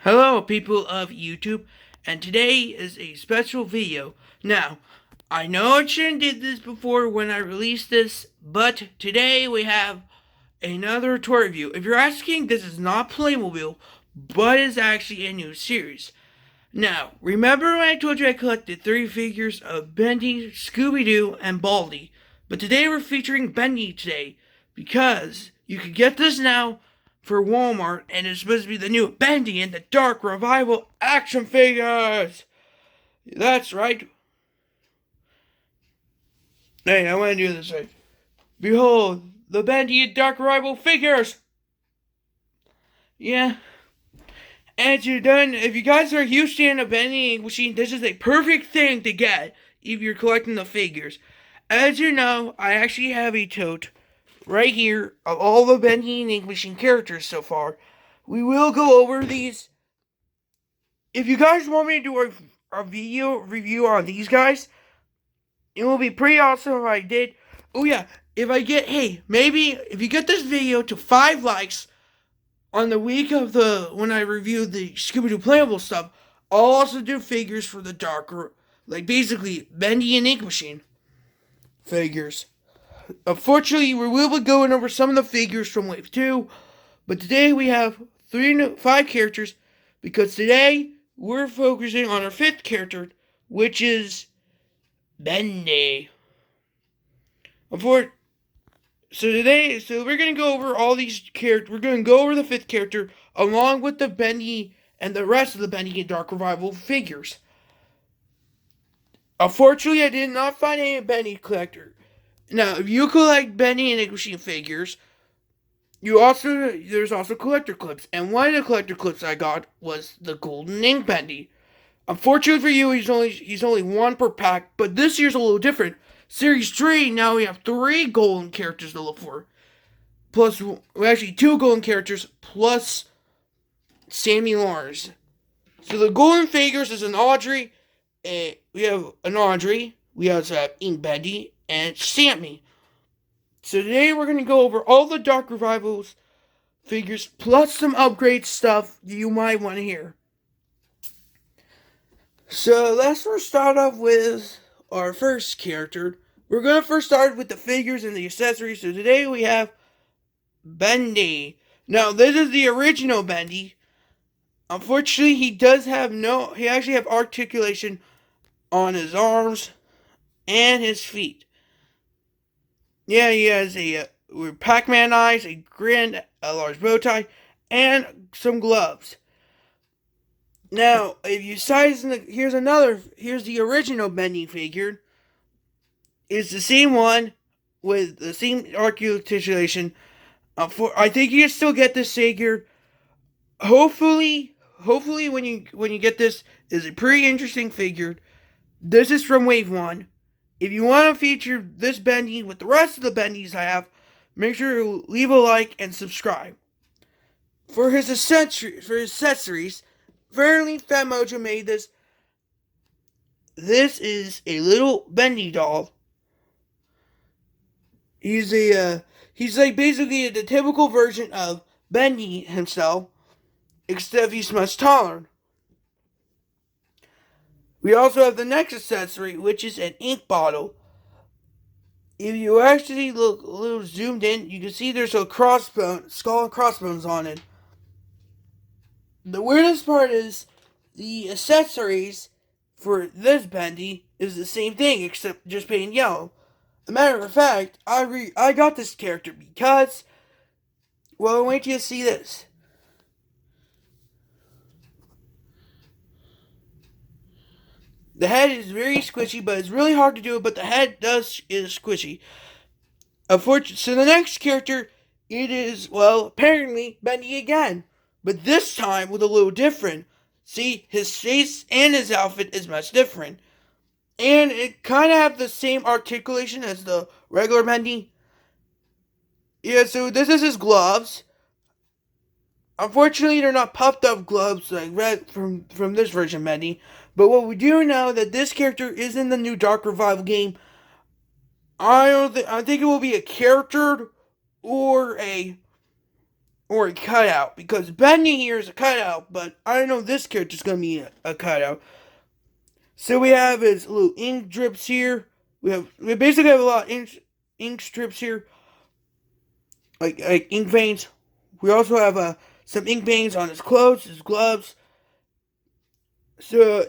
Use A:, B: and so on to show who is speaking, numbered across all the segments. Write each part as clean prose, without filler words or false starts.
A: Hello, people of YouTube, and today is a special video. Now, I know I shouldn't did this before when I released this, but today we have another toy review. If you're asking, this is not Playmobil, but it's actually a new series. Now, remember when I told you I collected 3 figures of Bendy, Scooby-Doo, and Baldy? But today we're featuring Bendy today, because you can get this now for Walmart, and it's supposed to be the new Bendy and the Dark Revival action figures. That's right. Hey, I want to do this right. Behold, the Bendy and Dark Revival figures. Yeah. And you're done. If you guys are a huge fan of vending machine, this is a perfect thing to get if you're collecting the figures. As you know, I actually have a tote right here of all the vending machine characters so far. We will go over these. If you guys want me to do a video review on these guys, it will be pretty awesome if I did. Oh yeah, if I get, hey, maybe if you get this video to 5 likes, on the week of when I reviewed the Scooby-Doo playable stuff, I'll also do figures for the darker, like basically Bendy and Ink Machine figures. Unfortunately, we will be going over some of the figures from Wave 2, but today we have 5 characters, because today we're focusing on our 5th character, which is Bendy. So we're going to go over all these characters. We're going to go over the 5th character along with the Bendy and the rest of the Bendy and Dark Revival figures. Unfortunately, I did not find any Bendy collector. Now, if you collect Bendy and Ink Machine figures, there's also collector clips, and one of the collector clips I got was the Golden Ink Bendy. Unfortunately for you, he's only 1 per pack, but this year's a little different. Series 3, now we have 3 golden characters to look for. Plus, actually 2 golden characters, plus Sammy Lars. So the golden figures is an Audrey. We have an Audrey. We also have Ink Bendy and Sammy. So today we're going to go over all the Dark Revivals figures, plus some upgrade stuff you might want to hear. So let's first start off with our first character. We're going to first start with the figures and the accessories. So today we have Bendy. Now, this is the original Bendy. Unfortunately, he actually have articulation on his arms and his feet. Yeah, he has a Pac-Man eyes, a grin, a large bow tie, and some gloves. Now, if you size here's the original Bendy figure. It's the same one with the same articulation. I think you can still get this figure. Hopefully, when you get this, is a pretty interesting figure. This is from Wave 1. If you want to feature this Bendy with the rest of the Bendies I have, make sure to leave a like and subscribe. For his accessories, apparently Fatmojo made this. This is a little Bendy doll. He's like basically the typical version of Bendy himself, except he's much taller. We also have the next accessory, which is an ink bottle. If you actually look a little zoomed in, you can see there's a skull and crossbones on it. The weirdest part is the accessories for this Bendy is the same thing, except just painted yellow. As a matter of fact, I got this character because, well, wait till you see this. The head is very squishy, but it's really hard to do it, but the head is squishy. So the next character, it is, well, apparently Bendy again. But this time with a little different. See, his face and his outfit is much different. And it kind of have the same articulation as the regular Bendy. Yeah, so this is his gloves. Unfortunately, they're not puffed up gloves like red from this version Bendy. But what we do know that this character is in the new Dark Revival game. I think it will be a character or a or a cutout, because Bendy here is a cutout, but I know this character's gonna be a cutout. So we have his little ink drips here. We basically have a lot of ink strips here, like ink veins. We also have some ink veins on his clothes, his gloves. So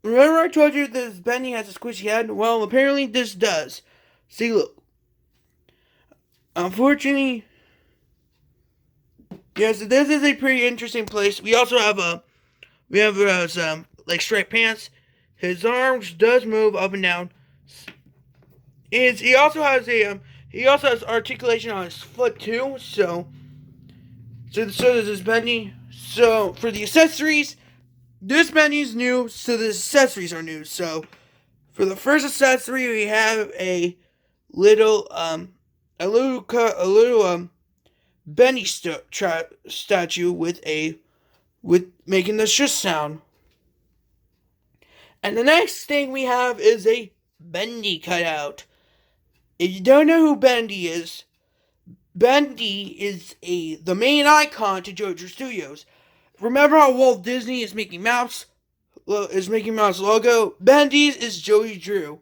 A: remember I told you this Bendy has a squishy head? Well, apparently this does. See, look. Unfortunately, yes, this is a pretty interesting place. We also have some like striped pants. His arms does move up and down. He also has articulation on his foot too. So does this Bendy. So for the accessories, this Bendy's new. So the accessories are new. So for the first accessory, we have a little Bendy statue with making the shush sound. And the next thing we have is a Bendy cutout. If you don't know who Bendy is the main icon to JoJo Studios. Remember how Walt Disney is Mickey Mouse logo? Bendy's is Joey Drew.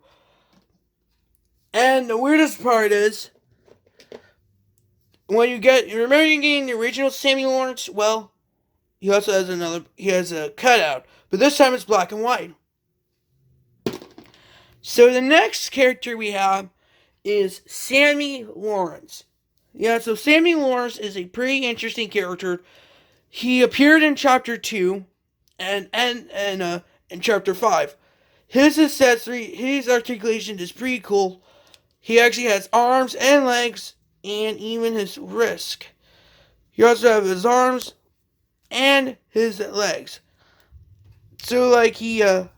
A: And the weirdest part is, remember you getting the original Sammy Lawrence? Well, he has a cutout, but this time it's black and white. So the next character we have is Sammy Lawrence. Yeah, so Sammy Lawrence is a pretty interesting character. He appeared in Chapter 2 and in Chapter 5. His articulation is pretty cool. He actually has arms and legs and even his wrist. He also has his arms and his legs. So like you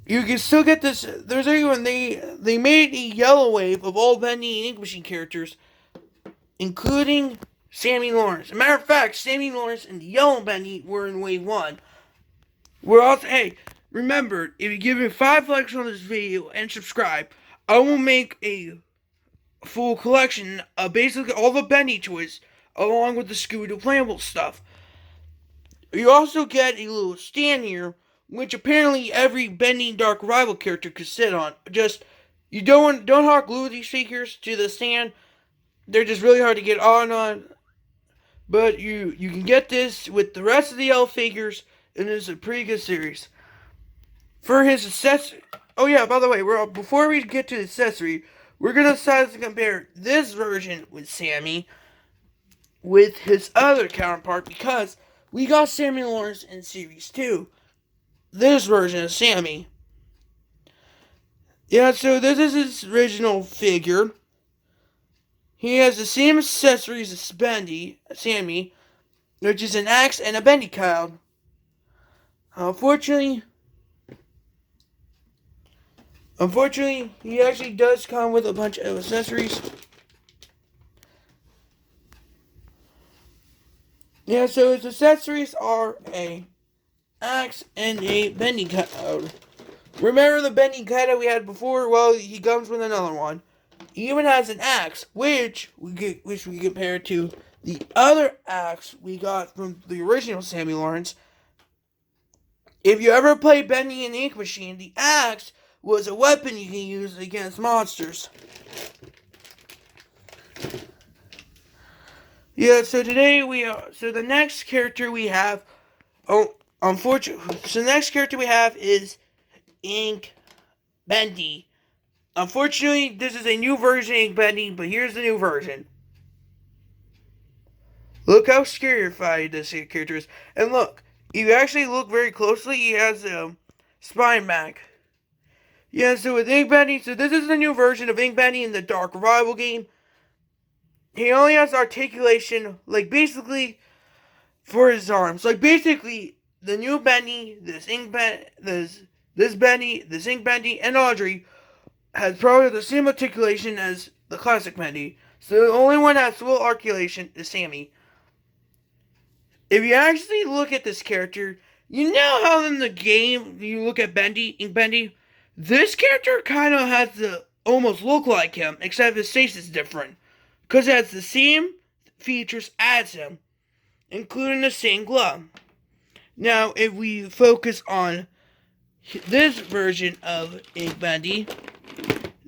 A: can still get this. There's even they made a yellow wave of all Bendy and Ink Machine characters, including Sammy Lawrence. As a matter of fact, Sammy Lawrence and the Yellow Bendy were in wave 1. Remember, if you give me 5 likes on this video and subscribe, I will make a full collection of basically all the Bendy toys, along with the Scooby-Doo playable stuff. You also get a little stand here, which apparently every Bendy Dark Rival character could sit on. Just, you don't hot glue these figures to the stand. They're just really hard to get on. But you can get this with the rest of the L figures, and it's a pretty good series. For his accessory, oh yeah, by the way, before we get to the accessory, we're gonna decide to compare this version with Sammy with his other counterpart, because we got Sammy Lawrence in Series 2. This version of Sammy. Yeah, so this is his original figure. He has the same accessories as Sammy, which is an axe and a Bendy cutout. Unfortunately, he actually does come with a bunch of accessories. Yeah, so his accessories are a axe and a Bendy cutout. Remember the Bendy cutout we had before? Well, he comes with another one. He even has an axe, which we compare to the other axe we got from the original Sammy Lawrence. If you ever played Bendy and the Ink Machine, the axe was a weapon you can use against monsters. Yeah, so the next character we have, so the next character we have is Ink Bendy. Unfortunately, this is a new version of Ink Bendy, but here's the new version. Look how scarified this character is. And look, if you actually look very closely, he has a spine back. Yeah, so with Ink Bendy, so this is the new version of Ink Bendy in the Dark Rival game. He only has articulation, like basically, for his arms. Like basically, the new Bendy, this Ink Bendy, and Audrey has probably the same articulation as the classic Bendy. So the only one that has full articulation is Sammy. If you actually look at this character, you know how in the game you look at Ink Bendy? This character kind of has to almost look like him, except his face is different. Because it has the same features as him, including the same glove. Now, if we focus on this version of Ink Bendy,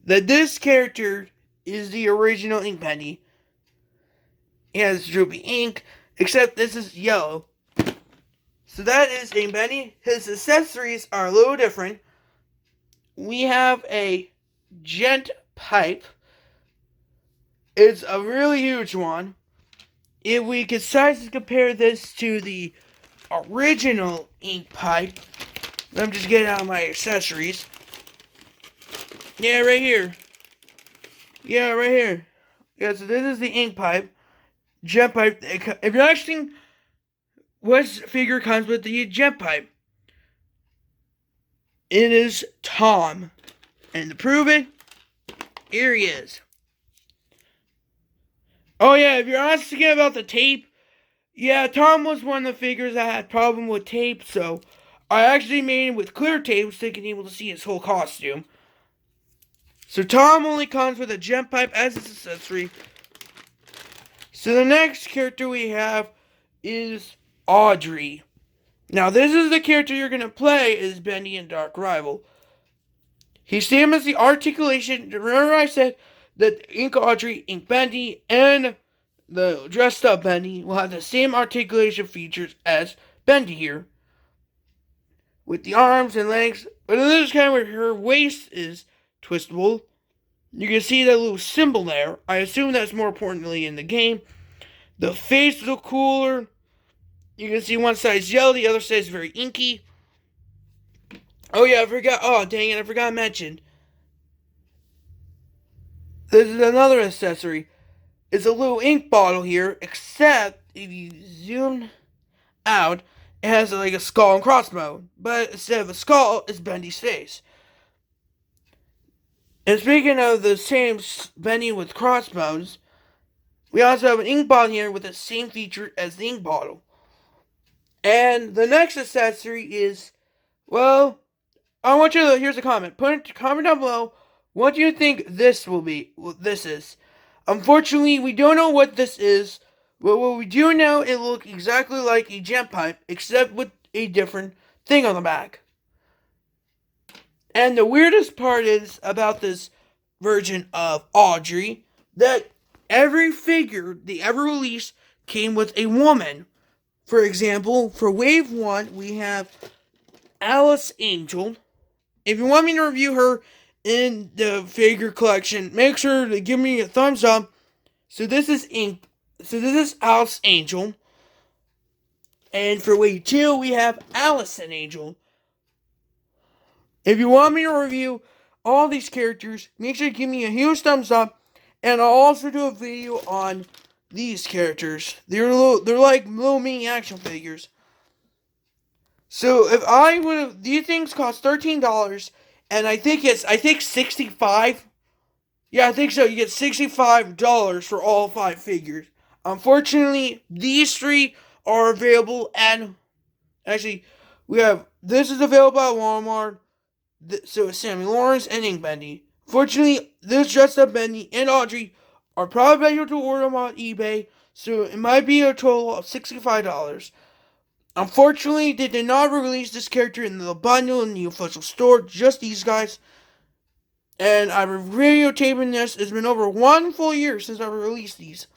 A: that this character is the original Ink Bendy. He has droopy ink, except this is yellow. So that is Ink Bendy. His accessories are a little different. We have a gent pipe. It's a really huge one. If we could size and compare this to the original ink pipe, let me just get out my accessories. Yeah, right here. Yeah, right here. Yeah, so this is the ink pipe. Jet pipe. If you're asking what figure comes with the jet pipe, it is Tom. And to prove it, here he is. Oh yeah, if you're asking about the tape, yeah, Tom was one of the figures that had problem with tape, so I actually made him with clear tape so you can be able to see his whole costume. So Tom only comes with a jet pipe as his accessory. So the next character we have is Audrey. Now this is the character you're going to play as Bendy in Dark Rival. He's same as the articulation. Remember I said that Ink Audrey, Ink Bendy, and the dressed up Bendy will have the same articulation features as Bendy here. With the arms and legs. But in this kind where her waist is twistable, you can see that little symbol there. I assume that's more importantly in the game. The face looks cooler. You can see one side's yellow, the other side's very inky. Oh yeah, I forgot. Oh dang it, I forgot to mention. This is another accessory. It's a little ink bottle here, except if you zoom out, it has like a skull and crossbow. But instead of a skull, it's Bendy's face. And speaking of the same Bendy with crossbones, we also have an ink bottle here with the same feature as the ink bottle. And the next accessory is, well, I want you to, here's a comment. Comment down below, what do you think this will be? This is. Unfortunately, we don't know what this is. But what we do know, it looks exactly like a jet pipe, except with a different thing on the back. And the weirdest part is about this version of Audrey, that every figure they ever released came with a woman. For example, for Wave 1, we have Alice Angel. If you want me to review her in the figure collection, make sure to give me a thumbs up. So this is Alice Angel. And for Wave 2, we have Allison Angel. If you want me to review all these characters, make sure to give me a huge thumbs up. And I'll also do a video on these characters. They're like little mini action figures. So if I would have, these things cost $13, and I think 65. Yeah, I think so. You get $65 for all 5 figures. Unfortunately, these 3 are available, and actually, this is available at Walmart. So it's Sammy Lawrence and Ink Bendy. Fortunately, this dressed up Bendy and Audrey are probably better to order them on eBay, so it might be a total of $65. Unfortunately, they did not release this character in the bundle in the official store, just these guys. And I've been videotaping this. It's been over 1 full year since I released these.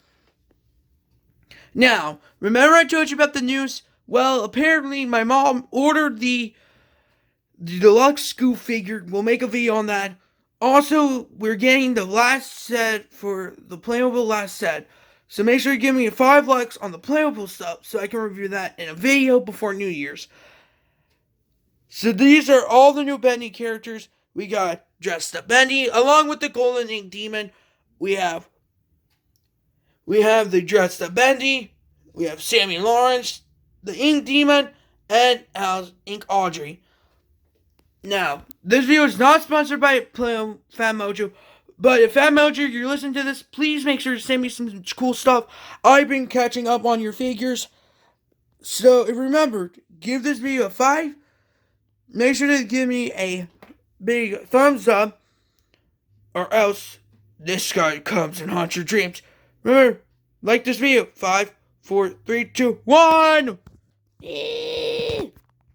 A: Now, remember I told you about the news? Well, apparently my mom ordered the deluxe Scoob figure. We'll make a video on that. Also, we're getting the last set for the playable last set. So make sure you give me 5 likes on the playable stuff so I can review that in a video before New Year's. So these are all the new Bendy characters. We got Dressed Up Bendy, along with the Golden Ink Demon. We have the Dressed Up Bendy. We have Sammy Lawrence, the Ink Demon, and Ink Audrey. Now, this video is not sponsored by Fan Mojo, but if Fan Mojo, you're listening to this, please make sure to send me some cool stuff. I've been catching up on your figures. So, remember, give this video a 5. Make sure to give me a big thumbs up, or else this guy comes and haunts your dreams. Remember, like this video. 5, 4, 3, 2, 1.